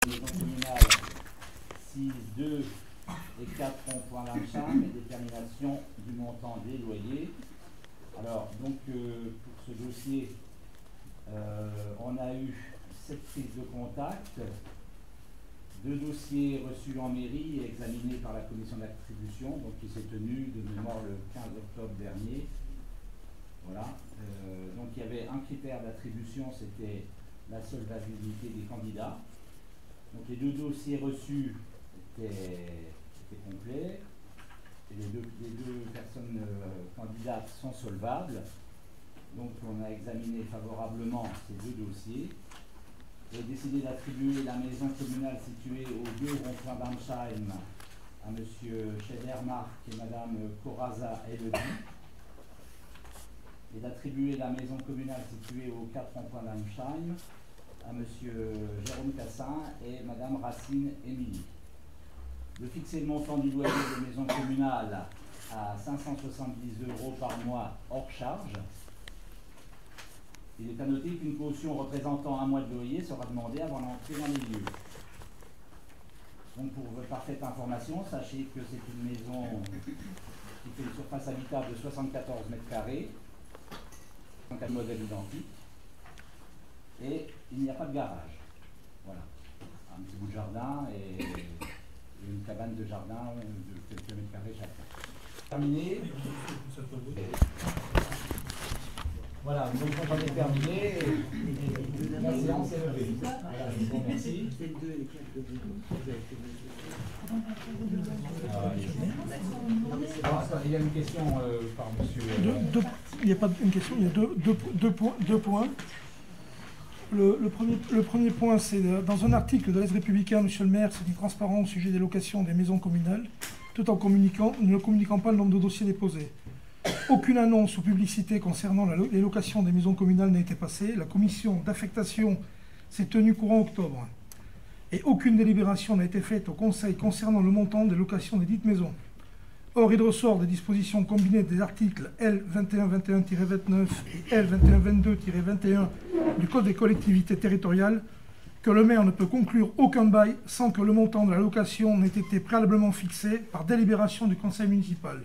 maison communale 6, 2 et 4 ronds-points d'Amcham et détermination du montant des loyers. Alors, donc, pour ce dossier, on a eu 7 prises de contact, 2 dossiers reçus en mairie et examinés par la commission d'attribution, donc qui s'est tenue de mémoire le 15 octobre dernier. Voilà. Donc il y avait un critère d'attribution, c'était la solvabilité des candidats. Donc les 2 dossiers reçus étaient complets. Et les deux personnes candidates sont solvables. Donc on a examiné favorablement ces 2 dossiers et décidé d'attribuer la maison communale située aux 2 ronds-points d'Amsheim à M. Schneidermark et Mme Coraza Elodie, et d'attribuer la maison communale située aux 4 ronds-points d'Amsheim à M. Jérôme Cassin et Mme Racine Émilie. De fixer le montant du loyer de maison communale à 570 € par mois hors charge. Il est à noter qu'une caution représentant un mois de loyer sera demandée avant l'entrée dans les lieux. Donc pour votre parfaite information, sachez que c'est une maison qui fait une surface habitable de 74 m², donc un modèle identique, et il n'y a pas de garage. Voilà, un petit bout de jardin et une cabane de jardin de quelques mètres carrés chacun. Terminé. Voilà, donc on est terminé. La séance est levée. Voilà, je vous remercie. Il y a une question par monsieur. Il n'y a pas une question, il y a deux points. Le premier point, c'est dans un article de l'Est républicain, monsieur le maire, c'est une transparence au sujet des locations des maisons communales, tout en ne communiquant pas le nombre de dossiers déposés. Aucune annonce ou publicité concernant les locations des maisons communales n'a été passée. La commission d'affectation s'est tenue courant octobre. Et aucune délibération n'a été faite au Conseil concernant le montant des locations des dites maisons. Or, il ressort des dispositions combinées des articles L 2121-29 et L 2122-21 du Code des collectivités territoriales que le maire ne peut conclure aucun bail sans que le montant de la location n'ait été préalablement fixé par délibération du conseil municipal.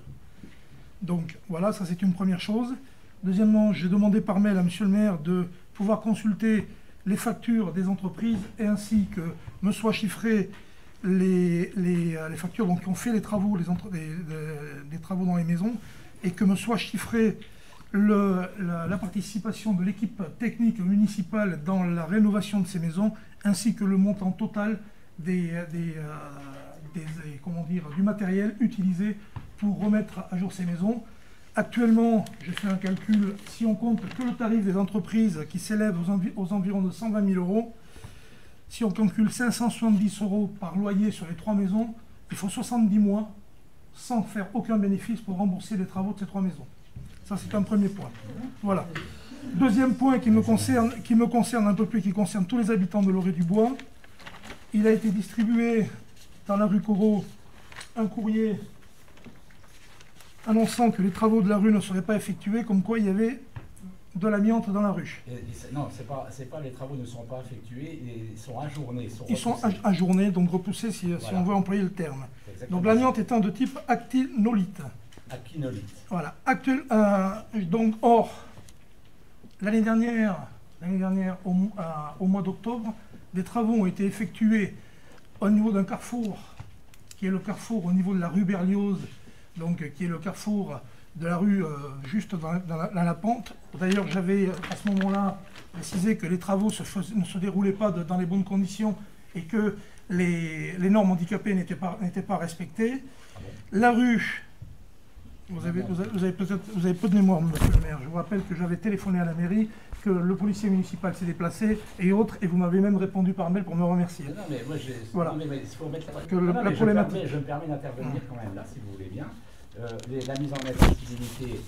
Donc voilà, ça c'est une première chose. Deuxièmement, j'ai demandé par mail à monsieur le maire de pouvoir consulter les factures des entreprises et ainsi que me soient chiffrées les factures donc, qui ont fait les travaux, des travaux dans les maisons, et que me soit chiffrée la participation de l'équipe technique municipale dans la rénovation de ces maisons, ainsi que le montant total du matériel utilisé pour remettre à jour ces maisons. Actuellement, j'ai fait un calcul, si on compte que le tarif des entreprises qui s'élève aux environs de 120 000 €, si on calcule 570 € par loyer sur les 3 maisons, il faut 70 mois sans faire aucun bénéfice pour rembourser les travaux de ces 3 maisons. Ça, c'est un premier point. Voilà. Deuxième point qui me concerne un peu plus, qui concerne tous les habitants de Loré-du-Bois. Il a été distribué dans la rue Corot un courrier annonçant que les travaux de la rue ne seraient pas effectués, comme quoi il y avait de l'amiante dans la rue. Non, c'est pas les travaux ne sont pas effectués, ils sont ajournés. Ils sont ajournés, donc repoussés si on veut employer le terme. Donc l'amiante étant de type actinolite. Actinolite. Voilà. Donc, or, l'année dernière, au mois d'octobre, des travaux ont été effectués au niveau d'un carrefour, qui est le carrefour au niveau de la rue Berlioz, donc qui est le carrefour de la rue juste dans la pente. D'ailleurs, j'avais à ce moment-là précisé que les travaux ne se déroulaient pas dans les bonnes conditions et que les normes handicapées n'étaient pas respectées. La rue, vous avez peu de mémoire, monsieur le maire. Je vous rappelle que j'avais téléphoné à la mairie, que le policier municipal s'est déplacé et autres, et vous m'avez même répondu par mail pour me remercier. Non, mais moi, voilà. Non, mais il faut mettre la problématique. Je me permets d'intervenir quand même là, si vous voulez bien. La mise en accessibilité,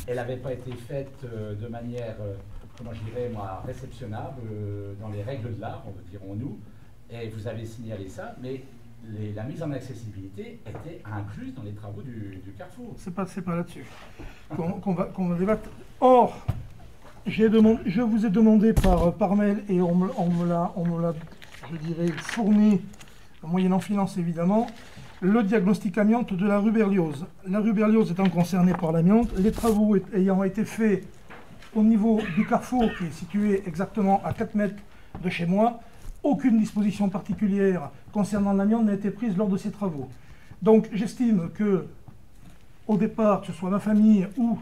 elle n'avait pas été faite de manière, comment je dirais, moi, réceptionnable, dans les règles de l'art, dirons-nous, et vous avez signalé ça, mais la mise en accessibilité était incluse dans les travaux du carrefour. C'est pas là-dessus qu'on va débattre. Or, je vous ai demandé par mail, et on me l'a, je je dirais, fourni, moyennant finance évidemment, le diagnostic amiante de la rue Berlioz. La rue Berlioz étant concernée par l'amiante, les travaux ayant été faits au niveau du carrefour, qui est situé exactement à 4 mètres de chez moi, aucune disposition particulière concernant l'amiante n'a été prise lors de ces travaux. Donc j'estime que, au départ, que ce soit ma famille ou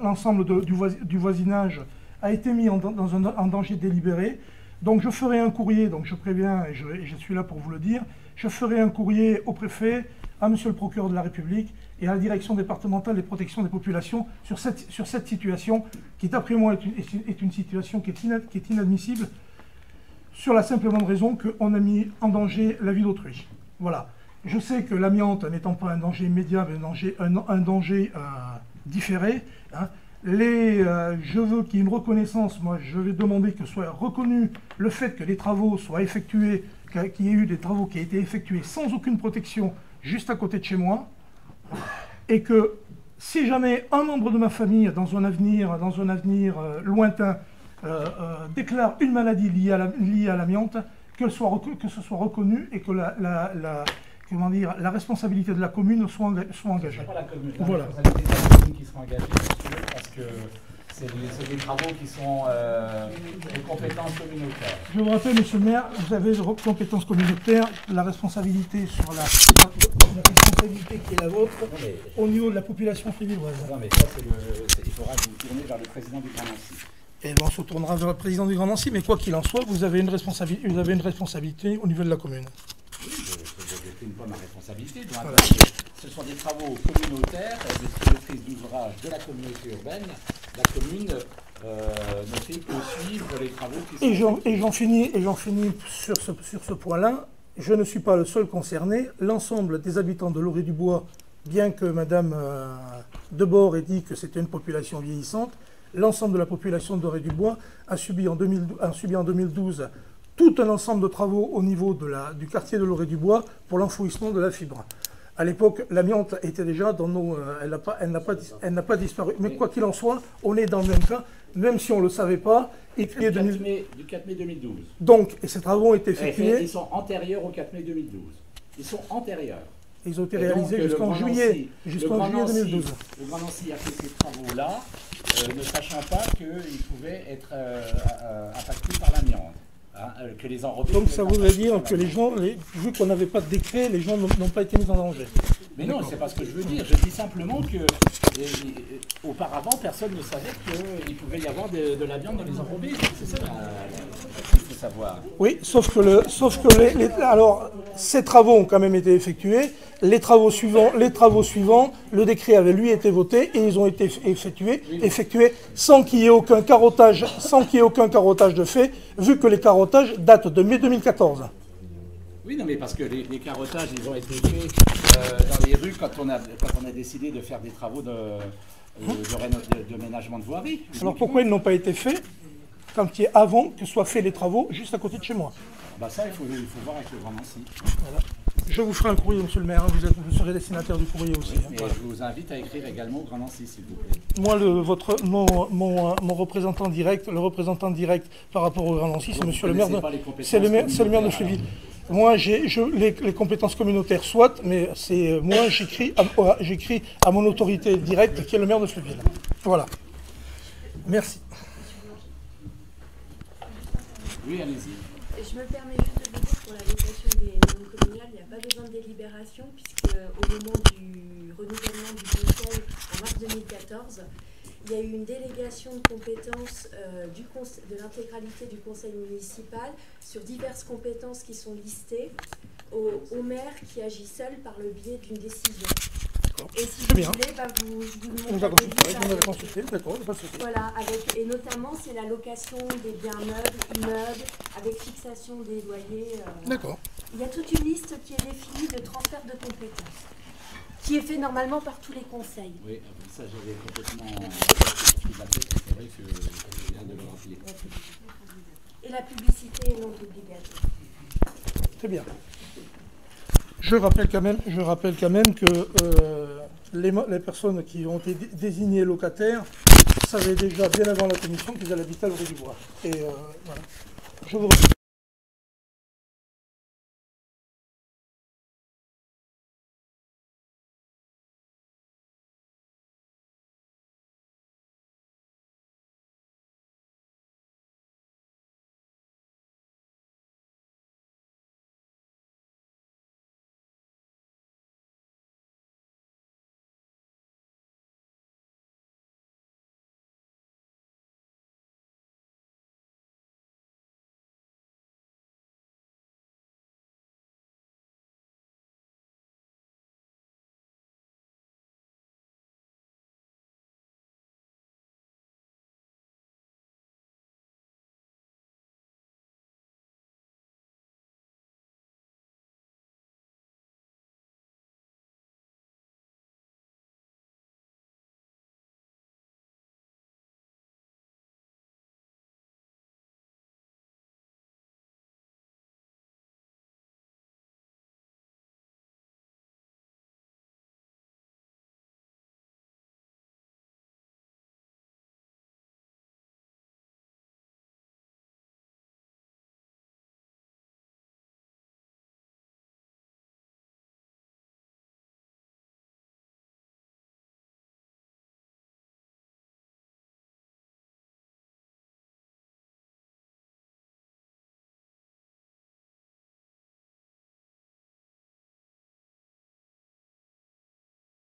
l'ensemble du voisinage, a été mis en danger délibéré. Donc je ferai un courrier, donc je préviens, et je suis là pour vous le dire, je ferai un courrier au préfet, à monsieur le procureur de la République et à la direction départementale des protections des populations sur cette situation qui, d'après moi, est une situation qui est inadmissible, sur la simple et bonne raison qu'on a mis en danger la vie d'autrui. Voilà. Je sais que l'amiante n'étant pas un danger immédiat, mais un danger différé, hein, je veux qu'il y ait une reconnaissance. Moi, je vais demander que soit reconnu le fait que les travaux soient effectués, qu'il y ait eu des travaux qui aient été effectués sans aucune protection, juste à côté de chez moi, et que si jamais un membre de ma famille, dans un avenir lointain, déclare une maladie liée à l'amiante, que ce soit reconnu et que la responsabilité de la commune soit engagée. Ce n'est pas la commune, voilà. responsabilité de la commune qui sera engagée, parce que c'est des travaux qui sont de compétences communautaires. Je vous rappelle, monsieur le maire, vous avez des compétences communautaires, la responsabilité sur la responsabilité qui est la vôtre au niveau de la population frivilloise. Non, mais ça, il faudra que vous tourner vers le président du Grand Nancy. Et on se tournera vers le président du Grand Nancy, mais quoi qu'il en soit, vous avez une responsabilité au niveau de la commune. Oui, je ne décline pas ma responsabilité. Voilà. Ce sont des travaux communautaires, de maîtrise d'ouvrage de la communauté urbaine. La commune ne fait que suivre les travaux qui sont... Et j'en finis sur ce point-là. Je ne suis pas le seul concerné. L'ensemble des habitants de Loré-du-Bois, bien que Madame Debord ait dit que c'était une population vieillissante, l'ensemble de la population de Loré-du-Bois a subi en 2012 tout un ensemble de travaux au niveau du quartier de Loré-du-Bois pour l'enfouissement de la fibre. À l'époque, l'amiante était déjà dans nos... elle n'a pas disparu. Mais quoi qu'il en soit, on est dans le même cas, même si on ne le savait pas. Du 4 mai 2012. Donc, et ces travaux ont été effectués... Ils sont antérieurs au 4 mai 2012. Ils sont antérieurs. Ils ont été réalisés jusqu'en juillet 2012. Le Grand Nancy a fait ces travaux-là, ne sachant pas qu'ils pouvaient être impactés par l'amiante. Que les enrobés. Donc ça voudrait dire que les gens, vu qu'on n'avait pas de décret, les gens n'ont pas été mis en danger. Mais non, c'est pas ce que je veux dire. Je dis simplement que auparavant, personne ne savait qu'il pouvait y avoir de la viande dans les enrobés. C'est ça qu'il faut savoir. Oui, sauf que alors ces travaux ont quand même été effectués. Les travaux suivants, le décret avait lui été voté et ils ont été effectués sans qu'il y ait aucun carottage, de fait, vu que les carottages datent de mai 2014. Oui, non, mais parce que les carottages, ils ont été faits dans les rues quand on a décidé de faire des travaux de ménagement de voirie. Alors pourquoi ils n'ont pas été faits avant que soient faits les travaux juste à côté de chez moi? Bah ça, il faut voir avec le Grand Nancy. Voilà. Je vous ferai un courrier, monsieur le maire. Vous serez destinataire du courrier aussi. Oui, mais voilà. Je vous invite à écrire également au Grand Nancy, s'il vous plaît. Moi, mon représentant direct, par rapport au Grand Nancy, c'est monsieur le maire de maire de Cheville. Moi, j'ai les compétences communautaires, soit, mais c'est moi, j'écris à mon autorité directe, qui est le maire de Cheville. Voilà. Merci. Oui, allez-y. Je me permets juste de vous dire pour la location des maisons communales, il n'y a pas besoin de délibération puisque au moment du renouvellement du conseil en mars 2014, il y a eu une délégation de compétences de l'intégralité du conseil municipal sur diverses compétences qui sont listées au maire qui agit seul par le biais d'une décision. Et si vous voulez, je vous montre voilà, et notamment c'est la location des biens meubles, immeubles, avec fixation des loyers. D'accord. Il y a toute une liste qui est définie de transfert de compétences, qui est fait normalement par tous les conseils. Oui, ça j'avais complètement pris la tête, c'est vrai que je viens de le rappeler. Et la publicité est non obligatoire. Très bien. Je rappelle quand même que les personnes qui ont été désignées locataires savaient déjà bien avant la commission qu'ils allaient habiter à Loré-du-Bois. Et voilà. Je vous remercie.